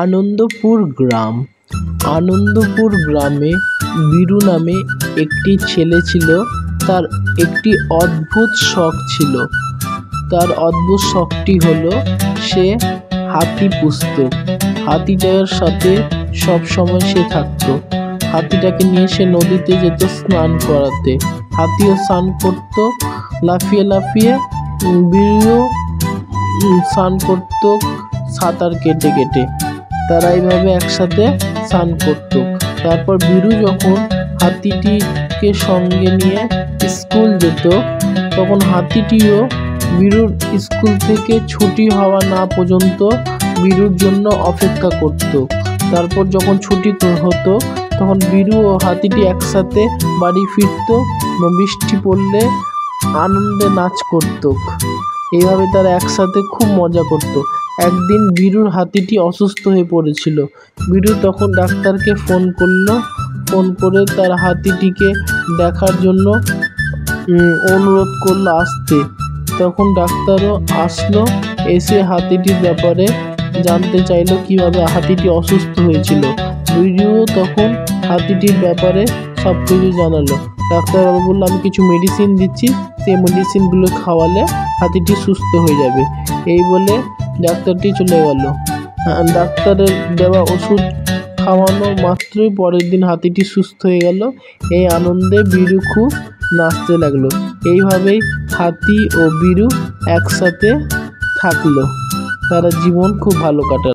আনন্দপুর গ্রাম। আনন্দপুর গ্রামে বীরু নামে একটি ছেলে ছিল। তার একটি অদ্ভুত শখ ছিল। তার অদ্ভুত শখটি হলো সে হাতি পুষত। হাতিটার সাথে সব সময় সে থাকতো। হাতিটাকে নিয়ে সে নদীতে যেত স্নান করাতে। হাতিও স্নান করতো লাফিয়ে লাফিয়ে, বীরুও স্নান করতো সাঁতার কেটে কেটে। তারা এইভাবে একসাথে স্নান করত। তারপর বীরু যখন হাতিটিকে সঙ্গে নিয়ে স্কুল যেত, তখন হাতিটিও বীরুর স্কুল থেকে ছুটি হওয়া না পর্যন্ত বীরুর জন্য অপেক্ষা করত। তারপর যখন ছুটি হতো তখন বীরু ও হাতিটি একসাথে বাড়ি ফিরত। বৃষ্টি পড়লে আনন্দে নাচ করত। এইভাবে তারা একসাথে খুব মজা করত। একদিন বীরুর হাতিটি অসুস্থ হয়ে পড়েছিল। বীরু তখন ডাক্তারকে ফোন করলো। ফোন করে তার হাতিটিকে দেখার জন্য অনুরোধ করলো আসতে। তখন ডাক্তারও আসলো, এসে হাতিটির ব্যাপারে জানতে চাইলো কিভাবে হাতিটি অসুস্থ হয়েছিল। বীরুও তখন হাতিটির ব্যাপারে সব কিছু জানালো। ডাক্তারবাবু বললো, আমি কিছু মেডিসিন দিচ্ছি, সেই মেডিসিনগুলো খাওয়ালে হাতিটি সুস্থ হয়ে যাবে। এই বলে ডাক্তারটি চলে গেল। ডাক্তারের দেওয়া ওষুধ খাওয়ানো মাত্রই পরের দিন হাতিটি সুস্থ হয়ে গেল। এই আনন্দে বীরু খুব নাচতে লাগলো। এইভাবেই হাতি ও বীরু একসাথে থাকলো। তারা জীবন খুব ভালো কাটালো।